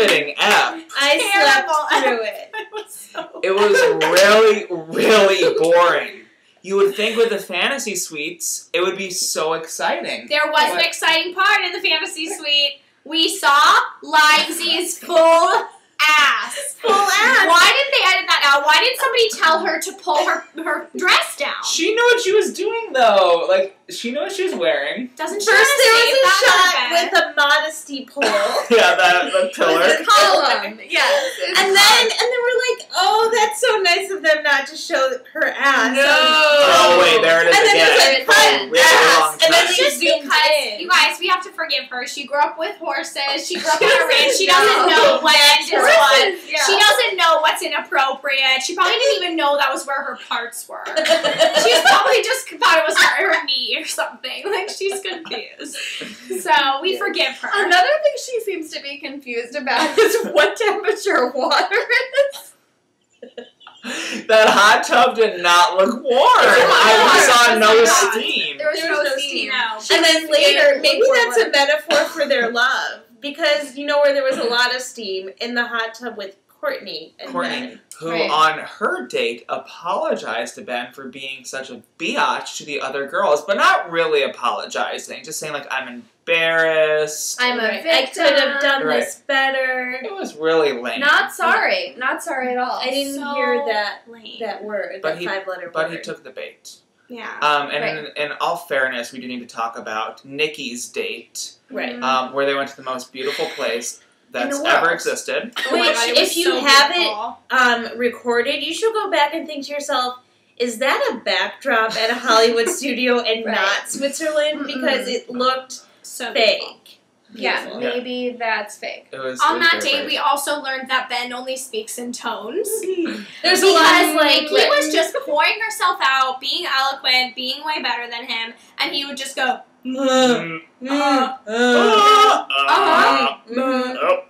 riveting ep. I slept through it. It was really, really boring. You would think with the fantasy suites, it would be so exciting. There was an exciting part in the fantasy suite. We saw Limesy's full ass. Full ass. Why did they edit that out? Why did somebody tell her to pull her dress down? She knew what she was doing, though. Like, she knew what she was wearing. Doesn't she First, there save was a shot that with a modesty pole. Yeah, the pillar. With a column. Yes. And then we're like, oh, that's so nice of them not to show her ass. No. Oh, wait, there it is And then again. there's like, Oh, really long and then time. she Just zoomed because, in. you guys, we have to forgive her. She grew up with horses. She grew up on a ranch. She doesn't know what end is what. Yeah. She doesn't know what's inappropriate. She probably didn't even know that was where her parts were. She's probably just thought it was her knee or something. Like, she's confused. So, we forgive her. Another thing she seems to be confused about is what temperature water is. That hot tub did not look warm. I saw no steam. There was There no was no steam. steam. No. And then later, maybe that's a forward. metaphor for their love. Because you know where there was a lot of steam? In the hot tub with Courtney and Ben. Who Right. on her date apologized to Ben for being such a biatch to the other girls, but not really apologizing, just saying like, I'm embarrassed. I'm a Right. victim. I could have done Right. this better. It was really lame. Not sorry. Not sorry at all. I didn't So hear that lame. word, But that he- 5-letter but word. he took the bait. Yeah. And in all fairness, we do need to talk about Nikki's date, Right. where they went to the most beautiful place that's In the world. ever existed. Oh my Which, God, it was if you so have beautiful. recorded, you should go back and think to yourself, is that a backdrop at a Hollywood studio and Right. not Switzerland? Because it looked So fake. beautiful. Yeah, Beautiful. maybe that's fake. It was On it was that very date, great. we also learned that Ben only speaks in tones. There's a lot Because of like, Nikki was just pouring herself out, being eloquent, being way better than him, and he would just go, Mm. Mhm.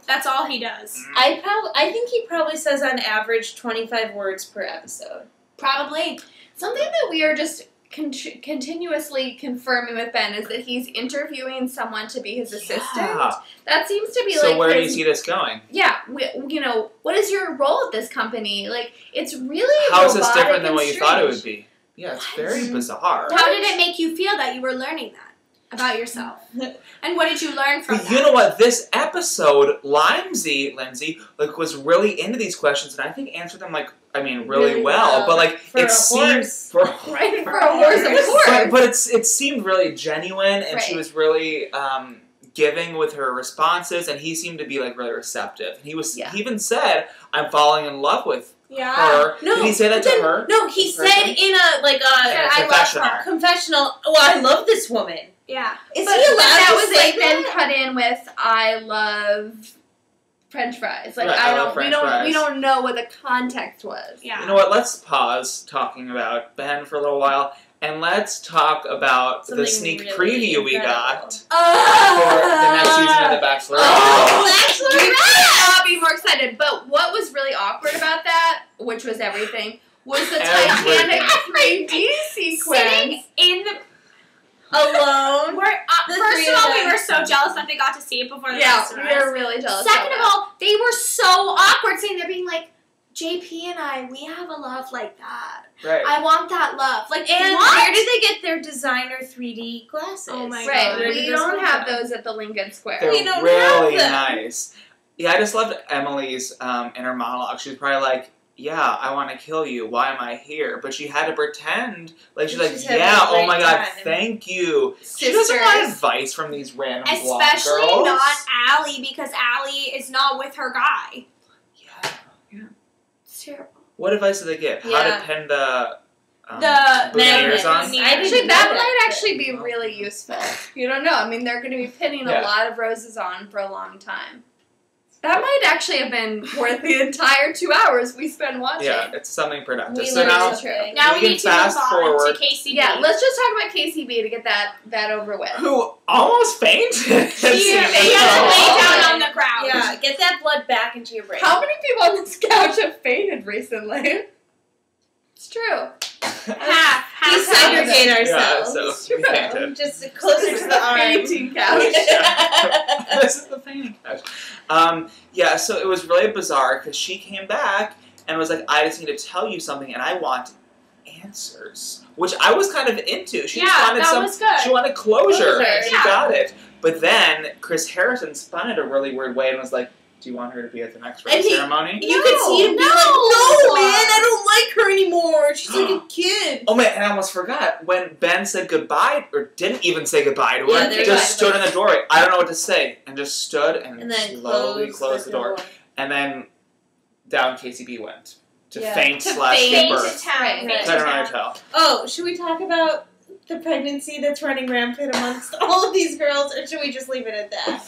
that's all he does. I think he probably says on average 25 words per episode. Probably. Something that we are just continuously confirming with Ben is that he's interviewing someone to be his assistant. Yeah. That seems to be So like where do you his, see this going? yeah, what is your role at this company? Like, it's really How is this robotic different than and what you thought it would strange. be? Yeah, it's What? very bizarre. How did it make you feel that you were learning that about yourself? And what did you learn from But that? you know what? This episode, Lindsay, like, was really into these questions, and I think answered them really Really well. well. But like, For it a seemed horse. Right, for a horse, of course. but it seemed really genuine, and she Right. was really giving with her responses, and he seemed to be like really receptive. And he Yeah. even said, "I'm falling in love with Yeah. her." No, Did he say that to then- her? No, he In said person? in a like In a a I love confessional. her. confessional. Oh, I love this woman. Yeah. Is But he allowed that to was say like then that? cut in with I love French fries. Like Right, I love French we fries. don't know what the context was. Yeah. You know what? Let's pause talking about Ben for a little while, and let's talk about the Something sneak really preview we incredible. got for the next season of The Bachelor. Oh, Bachelor you could not be more excited. But what was really awkward about that, which was everything, was the Titanic 3D sequence. Sitting in the... Alone. The First three of of all, we them. were so jealous that they got to see it before the Yeah, rest of we us. were really jealous. Second about of all, they were so awkward sitting there being like, JP and I, we have a love like that. Right. I want that love. Like, And what? where did they get their designer 3D glasses? Oh my that. Right, God. we don't have those at the Lincoln Square. They're We don't really have them. nice. Yeah, I just loved Emily's inner monologue. She was probably like, "Yeah, I want to kill you. Why am I here?" But she had to pretend like she's like, She's having "Yeah, a oh great my god, time." thank you." She doesn't want Sisters. advice from these random blonde Especially girls. not Allie, because Allie is not with her guy. Yeah. It's terrible. What advice do they give? How Yeah. to pin the The boutonnieres on? magnets. I Actually, didn't that know might that. actually be really useful. You don't know. I mean, they're going to be pinning Yeah. a lot of roses on for a long time. That might actually have been worth the entire 2 hours we spent watching. Yeah, it's something productive. We So learned now, something. Now We we can need to move fast on forward. to KCB. Yeah, let's just talk about KCB to get that over with. who almost fainted? She had to lay down on the ground. Yeah, get that blood back into your brain. How many people on this couch have fainted recently? It's true. Half We of segregate it. ourselves. Yeah, so we fainted. Just closer to the arm. fainting couch. This is the fainting couch. Yeah, so it was really bizarre because she came back and was like, I just need to tell you something and I want answers. Which I was kind of into. She just wanted was good. She wanted closure. She Yeah. got it. But then Chris Harrison spun it a really weird way and was like, do you want her to be at the next rose ceremony? You could see him be like, no, man, I don't like her anymore. She's like a kid. Oh man, and I almost forgot. When Ben said goodbye, or didn't even say goodbye to her, Yeah, just stood in the doorway. I don't know what to say. And just stood and then slowly closed the door. And then down KCB went. To faint To slash faint give to birth. town. Right. Faint to I don't know how town. to tell. Oh, should we talk about the pregnancy that's running rampant amongst all of these girls, or should we just leave it at that?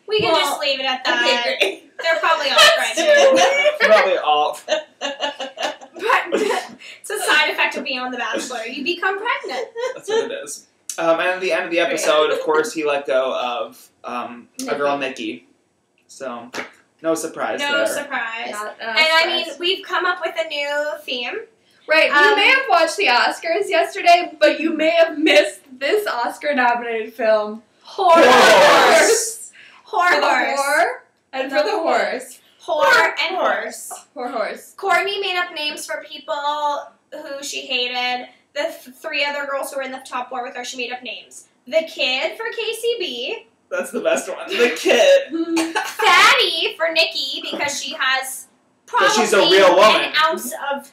We can Well, just leave it at that. Okay, great. They're probably all pregnant. Probably all. But it's a side effect of being on The Bachelor. You become pregnant. That's what it is. And at the end of the episode, of course, he let go of a girl, Nikki. So, no surprise No there. surprise. Not And I mean, we've come up with a new theme. right, you may have watched the Oscars yesterday, but you may have missed this Oscar-nominated film, Horror. Horse. Horror. For the Horse. whore and for the horse. Whore and horse. Whore horse. Courtney made up names for people who she hated. The three other girls who were in the top four with her, she made up names. The Kid for KCB. That's the best one. The kid. Fatty for Nikki because she has probably she's a real woman. an ounce of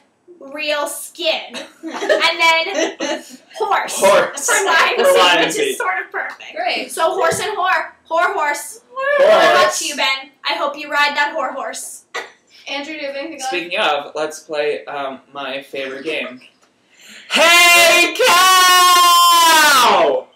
real skin. And then Horse. Horse. For Lion For Seed, Lion which Seed. is sort of perfect. Great. So Horse and Whore. Whore Horse. What about you, Ben? I hope you ride that whore horse. Andrew, do you have anything else? Speaking of, let's play my favorite game. Hey, cow!